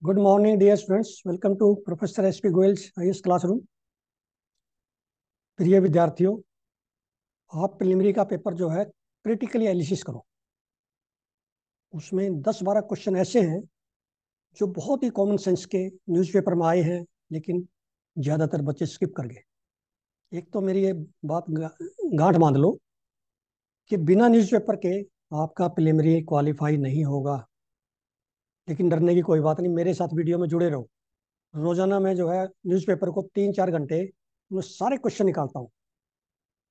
Good morning dear students, welcome to professor S P Goyal's IAS classroom. प्रिय विद्यार्थियों, आप preliminary का पेपर जो है क्रिटिकली एनालिसिस करो। उसमें 10-12 क्वेश्चन ऐसे हैं जो बहुत ही कॉमन सेंस के न्यूज़पेपर में आए हैं, लेकिन ज़्यादातर बच्चे स्किप कर गए। एक तो मेरी ये बात गांठ बांध लो कि बिना न्यूज़पेपर के आपका प्रिलिमिनरी क्वालिफाई नहीं होगा। लेकिन डरने की कोई बात नहीं, मेरे साथ वीडियो में जुड़े रहो। रोजाना मैं जो है न्यूज़पेपर को 3-4 घंटे मैं सारे क्वेश्चन निकालता हूँ,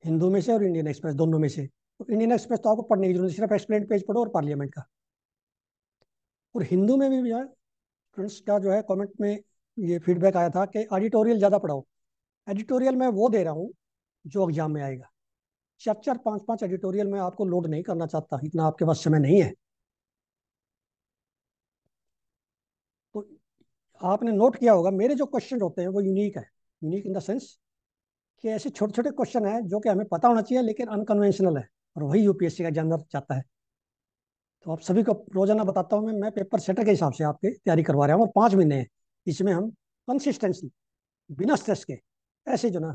हिंदू में से और इंडियन एक्सप्रेस, दोनों में से। तो इंडियन एक्सप्रेस तो आपको पढ़ने की जरूरत नहीं, सिर्फ एक्सप्लेन पेज पढ़ो और पार्लियामेंट का। और हिंदू में भी यार स्टूडेंट्स का जो है कमेंट में ये फीडबैक आया था कि एडिटोरियल ज़्यादा पढ़ाओ। एडिटोरियल मैं वो दे रहा हूँ जो एग्जाम में आएगा। 4-4, 5-5 एडिटोरियल मैं आपको लोड नहीं करना चाहता, इतना आपके पास समय नहीं है। तो आपने नोट किया होगा मेरे जो क्वेश्चन होते हैं वो यूनिक है। यूनिक इन द सेंस कि ऐसे छोटे छोटे क्वेश्चन है जो कि हमें पता होना चाहिए, लेकिन अनकन्वेंशनल है, और वही यूपीएससी का एग्जामिनर चाहता है। तो आप सभी को रोजाना बताता हूँ मैं पेपर सेटर के हिसाब से आपकी तैयारी करवा रहा हूँ, और 5 महीने हैं इसमें हम कंसिस्टेंसी बिना स्ट्रेस के ऐसे जो ना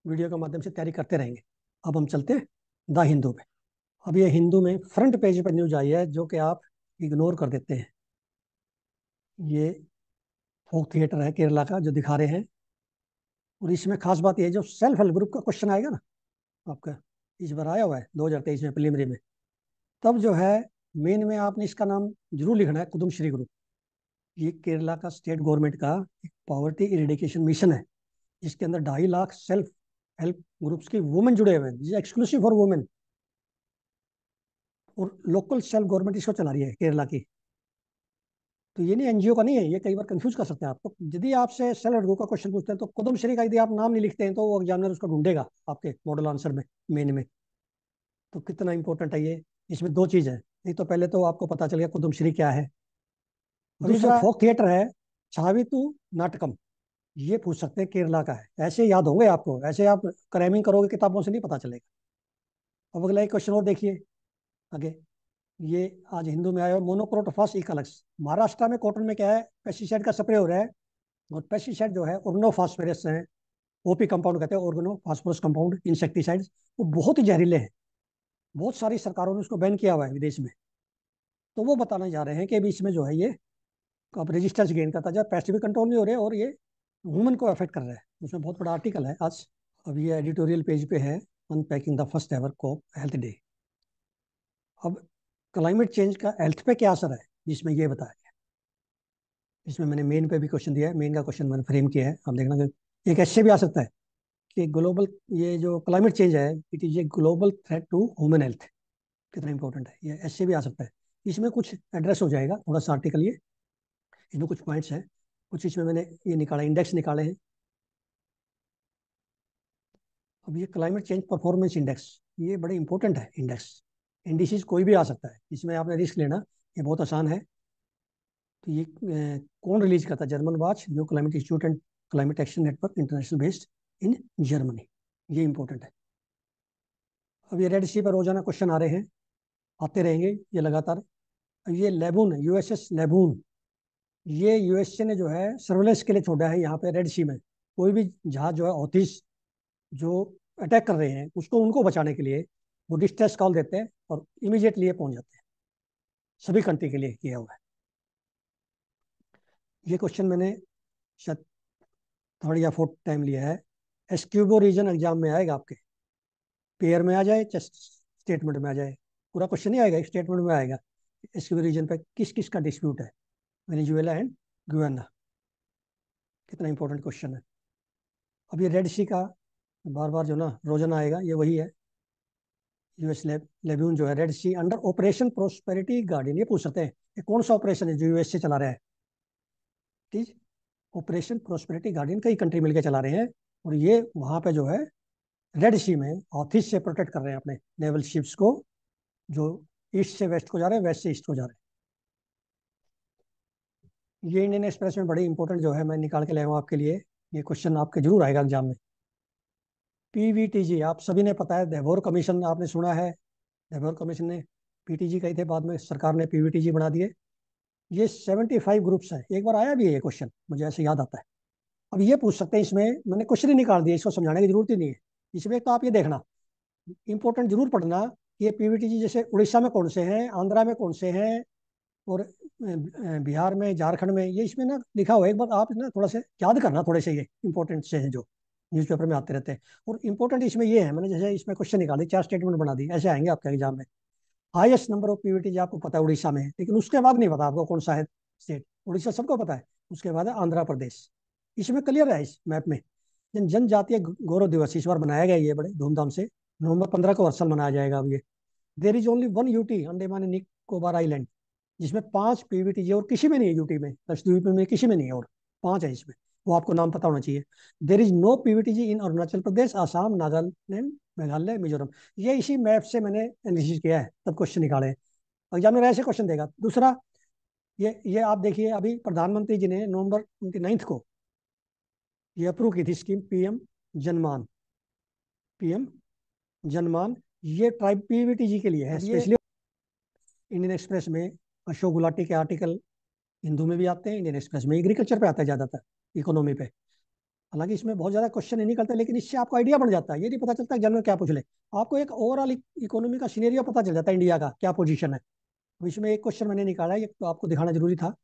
वीडियो के माध्यम से तैयारी करते रहेंगे। अब हम चलते हैं द हिंदू पे। अब ये हिंदू में फ्रंट पेज पर न्यूज आई है जो कि आप इग्नोर कर देते हैं। ये फोक थिएटर है केरला का जो दिखा रहे हैं, और इसमें खास बात ये जो सेल्फ हेल्प ग्रुप का क्वेश्चन आएगा ना आपका, इस बार आया हुआ है 2023 में प्रीलिमिनरी में, तब जो है मेन में आपने इसका नाम जरूर लिखना है, कुदुम श्री ग्रुप। ये केरला का स्टेट गवर्नमेंट का एक पॉवर्टी इरेडिकेशन मिशन है, जिसके अंदर 2.5 लाख सेल्फ हेल्प ग्रुप्स की वुमेन जुड़े हुए हैं, एक्सक्लूसिव फॉर वुमेन। और लोकल सेल्फ गवर्नमेंट इसको चला रही है केरला की। तो ये नहीं, एनजीओ का नहीं है, ये कई बार कंफ्यूज कर सकते हैं आपको। यदि आपसे सेल्फ हेल्प ग्रुप का क्वेश्चन पूछते हैं तो कुदुम श्री का यदि आप नाम नहीं लिखते हैं तो वो एग्जामिनर उसको ढूंढेगा आपके मॉडल आंसर में, मेन में। तो कितना इंपॉर्टेंट है ये। इसमें दो चीज है, एक तो पहले तो आपको पता चल गया कुदुम श्री क्या है। दूसरा फोक थिएटर है छावितु नाटकम, ये पूछ सकते हैं केरला का है। ऐसे याद होंगे आपको, ऐसे आप क्रैमिंग करोगे किताबों से नहीं पता चलेगा। अब अगला एक क्वेश्चन और देखिए आगे। ये आज हिंदू में आया मोनोक्रोटोफॉस इकलक्स। महाराष्ट्र में कॉटन में क्या है, पेस्टिसाइड का स्प्रे हो रहा है, और पेस्टिसाइड जो है ऑर्गेनोफॉस्फेरस है, ओपी कंपाउंड कहते हैं, ऑर्गेनो फास्फोरस कंपाउंड इंसेक्टिसाइड। वो बहुत ही जहरीले हैं, बहुत सारी सरकारों ने उसको बैन किया हुआ है विदेश में। तो वो बताने जा रहे हैं कि अभी इसमें जो है ये अब रेजिस्टेंस गेन करता है, पेस्ट भी कंट्रोल नहीं हो रहे और ये ह्यूमन को अफेक्ट कर रहा है। उसमें बहुत बड़ा आर्टिकल है आज। अब ये एडिटोरियल पेज पे है, unpacking the first ever COP health day. अब क्लाइमेट चेंज का हेल्थ पे क्या असर है, जिसमें ये बताया गया। इसमें मैंने मेन पे भी क्वेश्चन दिया है, मेन का क्वेश्चन मैंने फ्रेम किया है, आप देखना कि एक ऐसे भी आ सकता है कि ग्लोबल, ये जो क्लाइमेट चेंज है it is a global threat to human health. कितना इंपॉर्टेंट है ये, ऐसे भी आ सकता है। इसमें कुछ एड्रेस हो जाएगा थोड़ा सा आर्टिकल ये, इसमें कुछ पॉइंट्स हैं, कुछ इसमें मैंने ये निकाला, इंडेक्स निकाले हैं। अब ये क्लाइमेट चेंज परफॉर्मेंस इंडेक्स, ये बड़े इंपॉर्टेंट है इंडेक्स। इंडिसेस कोई भी आ सकता है, इसमें आपने रिस्क लेना, ये बहुत आसान है। तो ये कौन रिलीज करता है, German watch, new climate institute and climate action network international based in Germany. ये इंपॉर्टेंट है। अब ये रेड सी पर रोजाना क्वेश्चन आ रहे हैं, आते रहेंगे ये लगातार। ये लेबून, यूएसएस लेबून, ये यूएसए ने जो है सर्वेलेंस के लिए छोड़ा है यहाँ पे रेड सी में। कोई भी जहाज जो है हौतीस जो अटैक कर रहे हैं उसको, उनको बचाने के लिए वो डिस्ट्रेस कॉल देते हैं और इमीडिएटली ये पहुंच जाते हैं। सभी कंट्री के लिए किया हुआ है। ये क्वेश्चन मैंने शायद थर्ड या फोर्थ टाइम लिया है। एस्क्यूबो रीजन एग्जाम में आएगा आपके, पेयर में आ जाए चाहे स्टेटमेंट में आ जाए, पूरा क्वेश्चन नहीं आएगा, स्टेटमेंट में आएगा। एस्क्यूबो रीजन पे किस किस का डिस्प्यूट है, वेनेजुएला एंड गुयाना। कितना इंपॉर्टेंट क्वेश्चन है। अब ये रेड सी का बार बार जो ना रोजाना आएगा, ये वही है। यूएस लेब्यून जो है रेड सी अंडर ऑपरेशन प्रोस्पेरिटी गार्डियन, ये पूछ सकते हैं ये कौन सा ऑपरेशन है जो यूएस से चला रहा है। ठीक, ऑपरेशन प्रोस्पेरिटी गार्डियन कई कंट्री मिलकर चला रहे हैं, और ये वहां पे जो है रेड सी में ऑथिस से प्रोटेक्ट कर रहे हैं अपने नेवल शिप्स को, जो ईस्ट से वेस्ट को जा रहे हैं, वेस्ट से ईस्ट को जा रहे हैं। ये इंडियन एक्सप्रेस में बड़ी इंपॉर्टेंट जो है मैं निकाल के लाया हूँ आपके लिए, ये क्वेश्चन आपके जरूर आएगा एग्जाम में। पीवीटीजी आप सभी ने पता है, देवोर कमीशन आपने सुना है। देवोर कमीशन ने पीटीजी कही थे, बाद में सरकार ने पीवीटीजी बना दिए। ये 75 ग्रुप्स है, एक बार आया भी है ये क्वेश्चन, मुझे ऐसे याद आता है। अब ये पूछ सकते हैं, इसमें मैंने क्वेश्चन ही निकाल दिया, इसको समझाने की जरूरत ही नहीं है। इसमें तो आप ये देखना, इंपॉर्टेंट जरूर पढ़ना, ये पीवीटीजी जैसे उड़ीसा में कौन से हैं, आंध्रा में कौन से हैं, और बिहार में, झारखंड में, ये इसमें ना लिखा हुआ है। एक बार आप ना थोड़ा से याद करना, थोड़े से ये इंपॉर्टेंट से हैं जो न्यूज़पेपर में आते रहते हैं। और इंपॉर्टेंट इसमें ये है, मैंने जैसे इसमें क्वेश्चन निकाले, 4 स्टेटमेंट बना दी, ऐसे आएंगे आपके एग्जाम में। हाईएस्ट नंबर ऑफ पीवीटी आपको पता है उड़ीसा में है, लेकिन उसके बाद नहीं पता आपको कौन सा है स्टेट। उड़ीसा सबको पता है, उसके बाद है आंध्र प्रदेश। इसमें क्लियर है इस मैप में। जनजातीय गौरव दिवस इस बार मनाया गया, ये बड़े धूमधाम से, नवंबर 15 को हर साल मनाया जाएगा अब ये। There is only one UT, Andaman and Nicobar island, जिसमें 5 पीवीटी, और किसी में नहीं है यूटी में, लक्षद्वीप में किसी में नहीं है, और 5 है इसमें, वो आपको नाम पता होना चाहिए। देर इज नो पीवीटीजी इन अरुणाचल प्रदेश, आसाम, नागालैंड, मेघालय, मिजोरम। ये इसी मैप से मैंने एनालिसिस किया है, तब क्वेश्चन निकाले हैं। एग्जामिनर ऐसे क्वेश्चन देगा। दूसरा, ये आप देखिए, अभी प्रधानमंत्री जी ने नवंबर 29 को ये अप्रूव की थी स्कीम, पीएम जनमान। ये ट्राइब पीवीटी जी के लिए है स्पेशली। इंडियन एक्सप्रेस में अशोक गुलाटी के आर्टिकल हिंदू में भी आते हैं, इंडियन एक्सप्रेस में एग्रीकल्चर पे आता है ज्यादातर, इकोनॉमी पे। हालांकि इसमें बहुत ज्यादा क्वेश्चन नहीं निकलता, लेकिन इससे आपको आइडिया बन जाता है, ये नहीं पता चलता जनरल क्या पूछ ले, आपको एक ओवरऑल इकोनॉमी का सीनेरियो पता चल जाता है, इंडिया का क्या पोजीशन है। तो इसमें एक क्वेश्चन मैंने निकाला है, ये तो आपको दिखाना जरूरी था।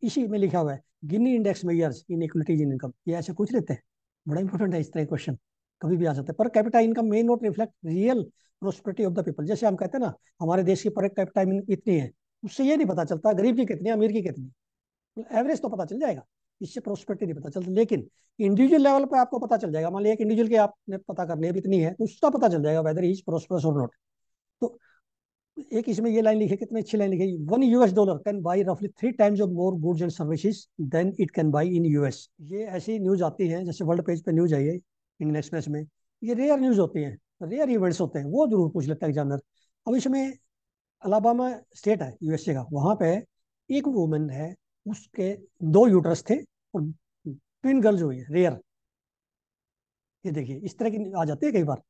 इसी में लिखा हुआ है, Gini index measures inequities in income, ये ऐसे पूछ लेते हैं। बड़ा इंपॉर्टेंट है, इस तरह क्वेश्चन कभी भी आ सकता है। Per capita income may not reflect real prosperity of the people. जैसे हम कहते हैं ना, हमारे देश की पर कैपिटा इतनी है, उससे ये नहीं पता चलता गरीब की कितनी, अमीर की कितनी। एवरेज तो पता चल जाएगा, इससे प्रोस्पेरिटी नहीं पता चलता, लेकिन इंडिविजुअल लेवल पे आपको पता चल जाएगा। मान लिया एक इंडिविजुअल की आपने पता करनी है इतनी है, तो उसका पता चल जाएगा वेदर इज प्रोस्परस और नॉट। तो एक इसमें ये लाइन लिखी, कितनी अच्छी लाइन लिखी, $1 कैन बाई रफली 3 times of more goods and services then it can buy in US. ये ऐसी न्यूज आती है, जैसे वर्ल्ड पेज पे न्यूज आई है इंडियन एक्सप्रेस में। ये रेयर न्यूज होती हैं, रेयर इवेंट्स होते हैं, वो जरूर पूछ लेता है एग्जामिनर। अब इसमें अलाबामा स्टेट है यूएसए का, वहां पे एक वुमन है, उसके 2 यूटरस थे, और ट्विन गर्ल्स हुई है, रेयर। ये देखिए, इस तरह की आ जाती है कई बार,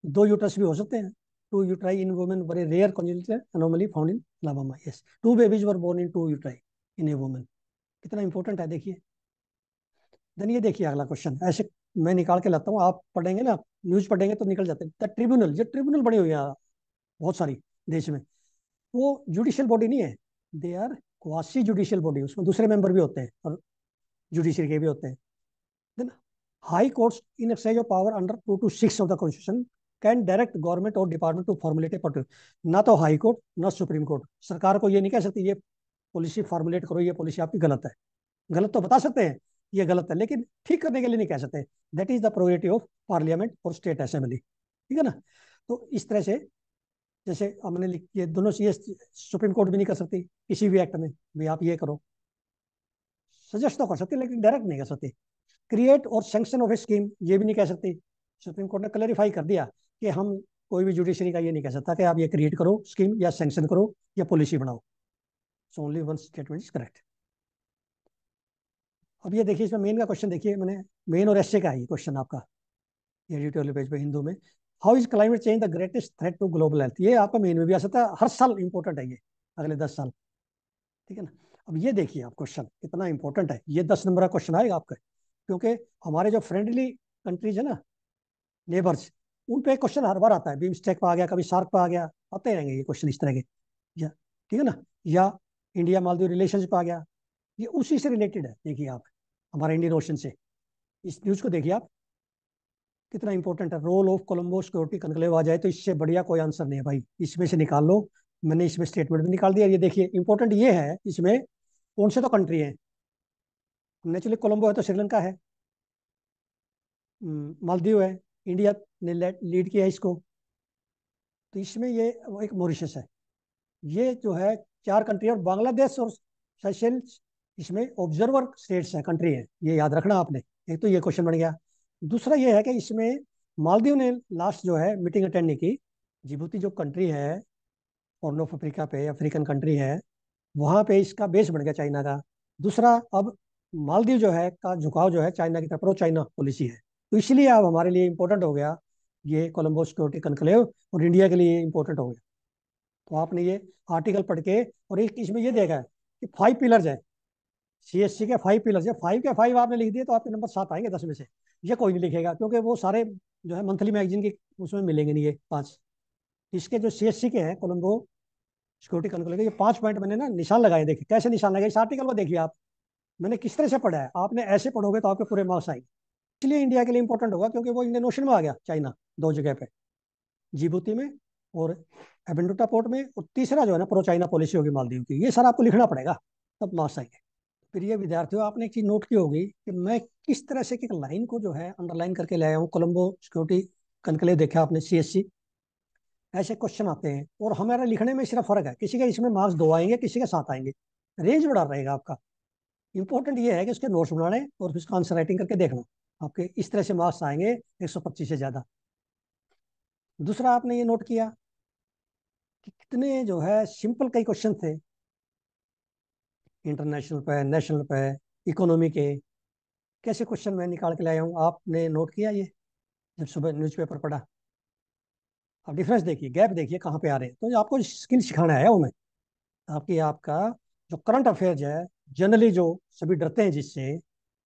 2 यूटरस भी हो सकते हैं। 2 uteri in women were a rare congenital anomaly found in Alabama. Yes, 2 babies were born in 2 यूट्राई in a woman. कितना इंपॉर्टेंट है देखिए। देन ये देखिए अगला क्वेश्चन, ऐसे मैं निकाल के लाता हूँ, आप पढ़ेंगे ना, न्यूज पढ़ेंगे तो निकल जाते हैं। द ट्रिब्यूनल, जो ट्रिब्यूनल बनी हुई है बहुत सारी देश में, वो जुडिशियल बॉडी नहीं है, they are quasi judicial body, उसमें दूसरे मेंबर भी होते हैं और जुडिशरी के भी होते हैं। Then high courts in exercise of power under 2 to 6 of the constitution can direct government और department to formulate a particular. ना तो हाई कोर्ट ना सुप्रीम कोर्ट सरकार को ये नहीं कह सकती ये पॉलिसी फॉर्मुलेट करो, ये पॉलिसी आपकी गलत है। गलत तो बता सकते हैं ये गलत है, लेकिन ठीक करने के लिए नहीं कह सकते। That is the purgative of parliament और स्टेट असेंबली, ठीक है ना। तो इस तरह से, जैसे हमने ये दोनों ये सुप्रीम कोर्ट भी नहीं कर सकती किसी भी एक्ट में भी आप ये करो, सजेस्ट तो कर सकती लेकिन डायरेक्ट नहीं कर सकती। क्रिएट और सैंक्शन ऑफ ए स्कीम, ये भी नहीं कह सकती। सुप्रीम कोर्ट ने क्लैरिफाई कर दिया कि हम कोई भी जुडिशरी का ये नहीं कह सकता कि आप ये क्रिएट करो स्कीम, या सैंक्शन करो, या पॉलिसी बनाओ। So only one statement is correct. अब ये देखिए, इसमें मेन का क्वेश्चन देखिए, मैंने मेन और एसए का है ये क्वेश्चन आपका, ये एडिटोरियल पेज पे हिंदू में। How is climate change the greatest threat to global health, ये आपका मेन में भी आ सकता है, हर साल इंपॉर्टेंट है ये, अगले 10 साल, ठीक है ना। अब ये देखिए आप क्वेश्चन कितना इंपॉर्टेंट है, ये 10 नंबर का क्वेश्चन आएगा आपका, क्योंकि हमारे जो फ्रेंडली कंट्रीज है ना, नेबर्स, उन पे क्वेश्चन हर बार आता है, बीमस्टेक पे आ गया, कभी सार्क पे आ गया, आते रहेंगे ये क्वेश्चन इस तरह के, या ठीक है ना, या इंडिया मालदीव रिलेशन पे आ गया, ये उसी से रिलेटेड है। देखिए आप, हमारे इंडियन ओशन से, इस न्यूज को देखिए आप, कितना इंपॉर्टेंट है। Role of Colombo security conclave आ जाए तो इससे बढ़िया कोई आंसर नहीं है भाई, इसमें से निकाल लो। मैंने इसमें स्टेटमेंट भी निकाल दिया। ये देखिए इंपॉर्टेंट ये है, इसमें कौन से तो कंट्री है, नेचुरली कोलंबो है तो श्रीलंका है, मालदीव है, इंडिया ने लीड किया इसको, तो इसमें ये वो एक मॉरिशस है। ये जो है 4 कंट्री, और बांग्लादेश और सेशेल्स इसमें ऑब्जर्वर स्टेट्स है, कंट्री है, ये याद रखना आपने। एक तो ये क्वेश्चन बन गया। दूसरा ये है कि इसमें मालदीव ने लास्ट जो है मीटिंग अटेंड नहीं की। जिबूती जो कंट्री है हॉर्न ऑफ अफ्रीका पे, अफ्रीकन कंट्री है, वहां पे इसका बेस बन गया चाइना का। दूसरा, अब मालदीव जो है का झुकाव जो है चाइना की तरफ, प्रो चाइना पॉलिसी है, तो इसलिए अब हमारे लिए इंपॉर्टेंट हो गया ये कोलंबो सिक्योरिटी कनक्लेव, और इंडिया के लिए इंपॉर्टेंट हो गया। तो आपने ये आर्टिकल पढ़ के, और एक इसमें ये देखा है, कि 5 पिलर्स है, सीएससी के 5 पिलर्स है, 5 के 5 आपने लिख दिए तो आपके नंबर 7 आएंगे 10 में से। ये कोई नहीं लिखेगा क्योंकि वो सारे जो है मंथली मैगजीन की उसमें मिलेंगे नहीं ये 5। इसके जो सीएससी के हैं कोलंबो सिक्योरिटी कॉन्क्लेव के, ये 5 पॉइंट मैंने ना निशान लगाए, देखिए कैसे निशान लगाए, इस आर्टिकल को देखिए आप। मैंने किस तरह से पढ़ा है, आपने ऐसे पढ़ोगे तो आपके पूरे मार्क्स आएंगे। इसलिए इंडिया के लिए इंपॉर्टेंट होगा क्योंकि वो इंडियन ओशन में आ गया, चाइना 2 जगह पे, जिबूती में और एबेंडोटा पोर्ट में, और तीसरा जो है ना प्रो चाइना पॉलिसी होगी मालदीव की। ये सारा आपको लिखना पड़ेगा तब मार्क्स आएंगे। फिर ये विद्यार्थियों, आपने एक चीज नोट की होगी कि मैं किस तरह से एक लाइन को जो है अंडरलाइन करके ले आया हूँ। कोलंबो सिक्योरिटी कनक्लेव देखा आपने, सीएससी, ऐसे क्वेश्चन आते हैं और हमारे लिखने में सिर्फ फर्क है, किसी के इसमें मार्क्स 2 आएंगे, किसी के 7 आएंगे, रेंज बड़ा रहेगा आपका। इंपॉर्टेंट ये है कि उसके नोट्स बनाने और उसका आंसर राइटिंग करके देखना, आपके इस तरह से मार्क्स आएंगे 125 से ज्यादा। दूसरा आपने ये नोट किया कि कितने जो है सिंपल कई क्वेश्चन थे, इंटरनेशनल पे, नेशनल पे, इकोनॉमी के, कैसे क्वेश्चन मैं निकाल के लाया हूँ, आपने नोट किया ये जब सुबह न्यूज़पेपर पढ़ा? आप डिफरेंस देखिए, गैप देखिए कहाँ पे आ रहे हैं। तो ये आपको स्किल सिखाना आया हूँ मैं, ताकि आपका जो करंट अफेयर्स है, जनरली जो सभी डरते हैं जिससे,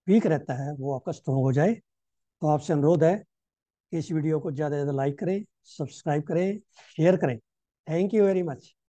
वीक रहता है, वो आपका स्ट्रॉन्ग हो जाए। तो आपसे अनुरोध है कि इस वीडियो को ज़्यादा से ज़्यादा लाइक करें, सब्सक्राइब करें, शेयर करें। Thank you very much.